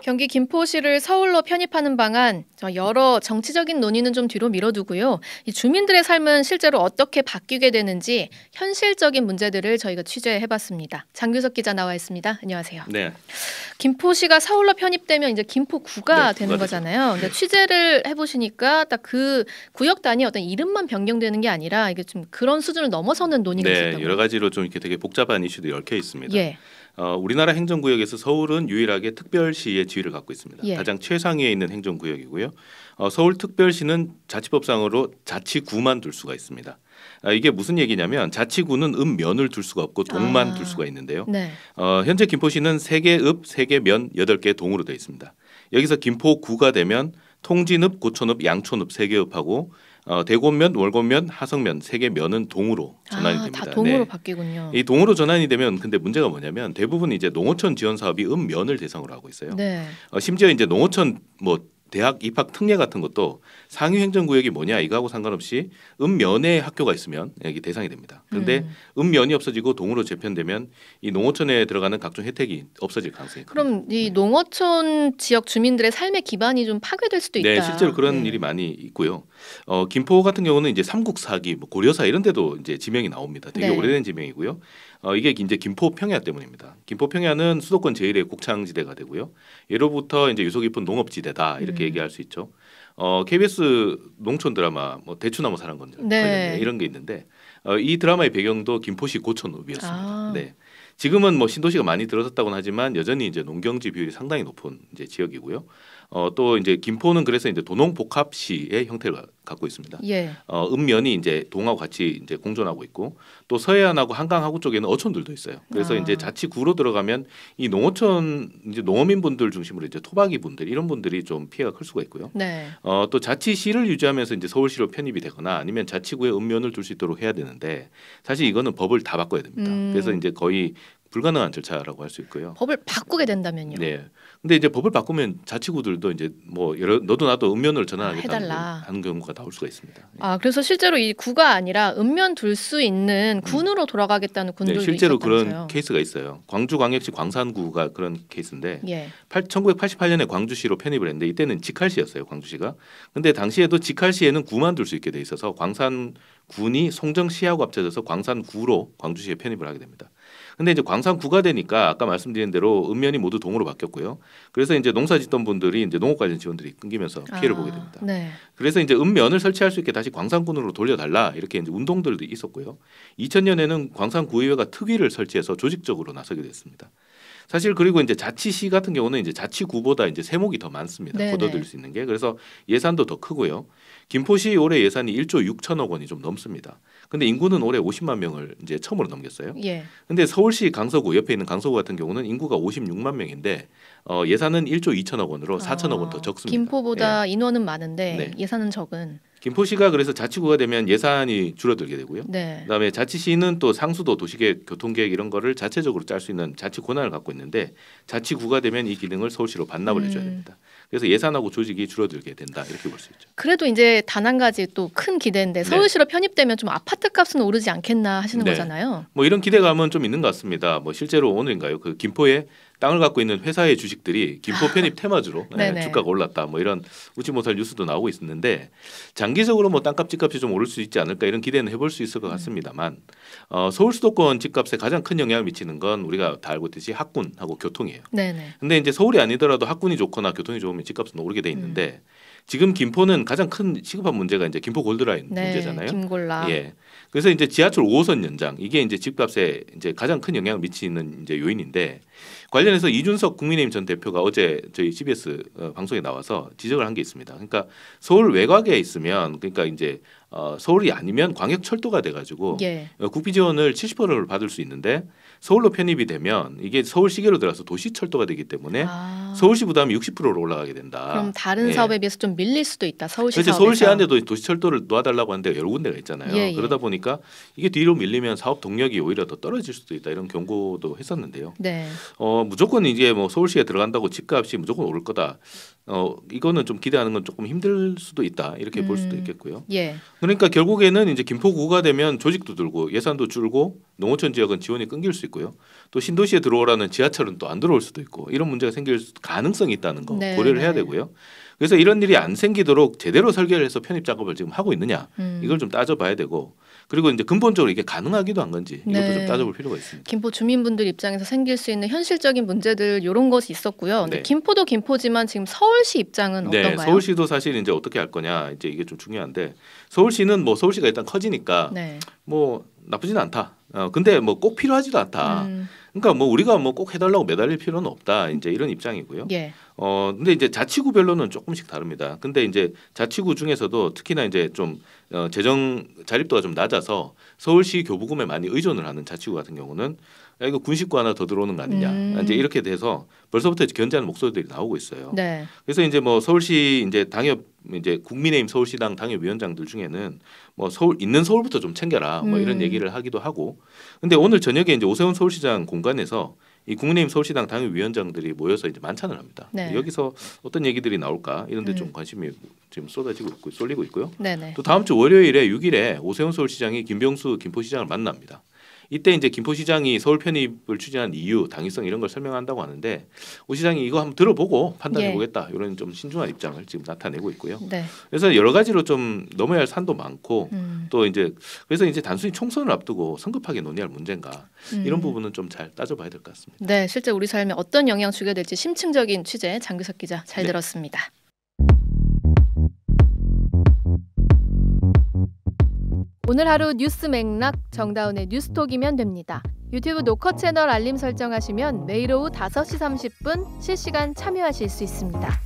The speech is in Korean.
경기 김포시를 서울로 편입하는 방안, 여러 정치적인 논의는 좀 뒤로 미뤄두고요. 이 주민들의 삶은 실제로 어떻게 바뀌게 되는지 현실적인 문제들을 저희가 취재해봤습니다. 장규석 기자 나와 있습니다. 안녕하세요. 네. 김포시가 서울로 편입되면 이제 김포구가 네, 되는 구가 거잖아요. 근데 취재를 해보시니까 딱 그 구역 단위 어떤 이름만 변경되는 게 아니라 이게 좀 그런 수준을 넘어서는 논의가 있었다고요. 여러 가지로 좀 이렇게 되게 복잡한 이슈도 얽혀 있습니다. 예. 우리나라 행정구역에서 서울은 유일하게 특별시의 지위를 갖고 있습니다. 예. 가장 최상위에 있는 행정구역이고요. 서울특별시는 자치법상으로 자치구만 둘 수가 있습니다. 이게 무슨 얘기냐면 자치구는 읍면을 둘 수가 없고 동만 둘 수가 있는데요. 네. 현재 김포시는 3개 읍, 3개 면, 8개 동으로 되어 있습니다. 여기서 김포구가 되면 통진읍, 고촌읍, 양촌읍 3개 읍하고 대곤면, 월곤면, 하성면 3개 면은 동으로 전환이 됩니다. 다 동으로 바뀌군요. 이 동으로 전환이 되면 근데 문제가 뭐냐면 대부분 이제 농어촌 지원 사업이 읍면을 대상으로 하고 있어요. 네. 심지어 이제 농어촌 대학 입학 특례 같은 것도 상위 행정구역이 뭐냐 이거하고 상관없이 읍면에 학교가 있으면 여기 대상이 됩니다. 그런데 읍면이 없어지고 동으로 재편되면 이 농어촌에 들어가는 각종 혜택이 없어질 가능성이 큽니다. 그럼 이 농어촌 지역 주민들의 삶의 기반이 좀 파괴될 수도 있다. 네, 실제로 그런 일이 많이 있고요. 김포 같은 경우는 이제 삼국사기, 고려사 이런 데도 이제 지명이 나옵니다. 되게 네. 오래된 지명이고요. 이게 이제 김포평야 때문입니다. 김포평야는 수도권 제1의 곡창지대가 되고요. 예로부터 이제 유서 깊은 농업지대다 이렇게 얘기할 수 있죠. KBS 농촌 드라마 대추나무 사랑 건전 네. 이런 게 있는데 이 드라마의 배경도 김포시 고촌읍이었습니다. 네. 지금은 신도시가 많이 들어섰다고는 하지만 여전히 이제 농경지 비율이 상당히 높은 이제 지역이고요. 또 이제 김포는 그래서 이제 도농복합시의 형태를 갖고 있습니다. 예. 읍면이 이제 동하고 같이 이제 공존하고 있고 또 서해안하고 한강하구 쪽에는 어촌들도 있어요. 그래서 이제 자치구로 들어가면 이 농어촌 이제 농어민분들 중심으로 이제 토박이 분들 이런 분들이 좀 피해가 클 수가 있고요. 네. 또 자치시를 유지하면서 이제 서울시로 편입이 되거나 아니면 자치구에 읍면을 둘 수 있도록 해야 되는데 사실 이거는 법을 다 바꿔야 됩니다. 그래서 이제 거의 불가능한 절차라고 할 수 있고요. 법을 바꾸게 된다면요. 네. 근데 이제 법을 바꾸면 자치구들도 이제 너도 나도 읍면을 전환하겠다는 하는 경우가 나올 수가 있습니다. 그래서 실제로 이 구가 아니라 읍면 둘 수 있는 군으로 돌아가겠다는 군들도 네, 실제로 있었다면서요. 그런 케이스가 있어요. 광주광역시 광산구가 그런 케이스인데 예. 1988년에 광주시로 편입을 했는데 이때는 직할시였어요. 광주시가. 근데 당시에도 직할시에는 구만 둘 수 있게 돼 있어서 광산군이 송정시하고 합쳐져서 광산구로 광주시에 편입을 하게 됩니다. 근데 이제 광산구가 되니까 아까 말씀드린 대로 읍면이 모두 동으로 바뀌었고요. 그래서 이제 농사 짓던 분들이 이제 농업 관련 지원들이 끊기면서 피해를 보게 됩니다. 네. 그래서 이제 읍면을 설치할 수 있게 다시 광산군으로 돌려달라 이렇게 이제 운동들도 있었고요. 2000년에는 광산구의회가 특위를 설치해서 조직적으로 나서게 됐습니다. 사실 그리고 이제 자치시 같은 경우는 이제 자치구보다 이제 세목이 더 많습니다. 걷어들일 수 있는 게. 그래서 예산도 더 크고요. 김포시 올해 예산이 1조 6천억 원이 좀 넘습니다. 근데 인구는 올해 50만 명을 이제 처음으로 넘겼어요. 예. 근데 서울시 강서구 옆에 있는 강서구 같은 경우는 인구가 56만 명인데 예산은 1조 2천억 원으로 4천억 원 더 적습니다. 김포보다 인원은 많은데 네. 예산은 적은. 김포시가 그래서 자치구가 되면 예산이 줄어들게 되고요. 네. 그다음에 자치시는 또 상수도, 도시계획, 교통계획 이런 거를 자체적으로 짤 수 있는 자치 권한을 갖고 있는데 자치구가 되면 이 기능을 서울시로 반납을 해줘야 됩니다. 그래서 예산하고 조직이 줄어들게 된다 이렇게 볼 수 있죠. 그래도 이제 단 한 가지 또 큰 기대인데 서울시로 편입되면 좀 아파트 값은 오르지 않겠나 하시는 거잖아요. 이런 기대감은 좀 있는 것 같습니다. 실제로 오늘인가요? 그 김포에 땅을 갖고 있는 회사의 주식들이 김포 편입 테마주로 주가가 올랐다. 이런 웃지 못할 뉴스도 나오고 있었는데 장기적으로 땅값 집값이 좀 오를 수 있지 않을까 이런 기대는 해볼 수 있을 것 같습니다만 서울 수도권 집값에 가장 큰 영향을 미치는 건 우리가 다 알고 있듯이 학군하고 교통이에요. 네네. 근데 이제 서울이 아니더라도 학군이 좋거나 교통이 좋으면 집값은 오르게 돼 있는데 지금 김포는 가장 큰 시급한 문제가 이제 김포 골드라인 문제잖아요. 김골라. 예. 그래서 이제 지하철 5호선 연장 이게 이제 집값에 이제 가장 큰 영향을 미치는 이제 요인인데 관련해서 이준석 국민의힘 전 대표가 어제 저희 CBS 방송에 나와서 지적을 한 게 있습니다. 그러니까 서울 외곽에 있으면 그러니까 이제 서울이 아니면 광역철도가 돼가지고 국비 지원을 70%를 받을 수 있는데 서울로 편입이 되면 이게 서울 시계로 들어서 도시철도가 되기 때문에 서울시 부담이 60%로 올라가게 된다. 그럼 다른 사업에 비해서 좀 밀릴 수도 있다. 서울시 그렇죠. 사업에서. 서울시 안에도 도시철도를 놓아달라고 하는데 여러 군데가 있잖아요. 그러다 보니까 이게 뒤로 밀리면 사업 동력이 오히려 더 떨어질 수도 있다. 이런 경고도 했었는데요. 네. 무조건 이제 뭐 서울시에 들어간다고 집값이 무조건 오를 거다. 이거는 좀 기대하는 건 조금 힘들 수도 있다. 이렇게 볼 수도 있겠고요. 예. 그러니까 결국에는 이제 김포구가 되면 조직도 들고 예산도 줄고 농어촌 지역은 지원이 끊길 수 있고요. 또 신도시에 들어오라는 지하철은 또 안 들어올 수도 있고 이런 문제가 생길 가능성이 있다는 거 네, 고려를 네. 해야 되고요. 그래서 이런 일이 안 생기도록 제대로 설계를 해서 편입 작업을 지금 하고 있느냐 이걸 좀 따져봐야 되고 그리고 이제 근본적으로 이게 가능하기도 한 건지 이것도 네. 좀 따져볼 필요가 있습니다. 김포 주민분들 입장에서 생길 수 있는 현실적인 문제들 이런 것이 있었고요. 근데 네. 김포도 김포지만 지금 서울시 입장은 네, 어떤가요? 서울시도 사실 이제 어떻게 할 거냐 이제 이게 좀 중요한데 서울시는 뭐 서울시가 일단 커지니까 네. 뭐 나쁘지는 않다. 근데 뭐 꼭 필요하지도 않다. 음, 그러니까 뭐 우리가 뭐 꼭 해달라고 매달릴 필요는 없다. 이제 이런 입장이고요. 예. 근데 이제 자치구별로는 조금씩 다릅니다. 근데 이제 자치구 중에서도 특히나 이제 좀 재정 자립도가 좀 낮아서 서울시 교부금에 많이 의존을 하는 자치구 같은 경우는 야, 이거 군식구 하나 더 들어오는 거 아니냐. 이제 이렇게 돼서 벌써부터 이제 견제하는 목소리들이 나오고 있어요. 네. 그래서 이제 뭐 서울시 이제 당협 이제 국민의힘 서울시당 당협위원장들 중에는 뭐 서울 있는 서울부터 좀 챙겨라 뭐 이런 얘기를 하기도 하고 근데 오늘 저녁에 이제 오세훈 서울시장 공간에서 이 국민의힘 서울시당 당협위원장들이 모여서 이제 만찬을 합니다. 네. 여기서 어떤 얘기들이 나올까 이런데 좀 관심이 지금 쏟아지고 있고 쏠리고 있고요. 네네. 또 다음 주 월요일에 6일에 오세훈 서울시장이 김병수 김포시장을 만납니다. 이때 이제 김포시장이 서울 편입을 추진한 이유, 당위성 이런 걸 설명한다고 하는데 오 시장이 이거 한번 들어보고 판단해보겠다 이런 좀 신중한 입장을 지금 나타내고 있고요. 네. 그래서 여러 가지로 좀 넘어야 할 산도 많고 음, 또 이제 그래서 이제 단순히 총선을 앞두고 성급하게 논의할 문제인가 이런 부분은 좀 잘 따져봐야 될 것 같습니다. 네, 실제 우리 삶에 어떤 영향 주게 될지 심층적인 취재 장규석 기자 잘 네. 들었습니다. 오늘 하루 뉴스 맥락 정다운의 뉴스톡이면 됩니다. 유튜브 노컷 채널 알림 설정하시면 매일 오후 5시 30분 실시간 참여하실 수 있습니다.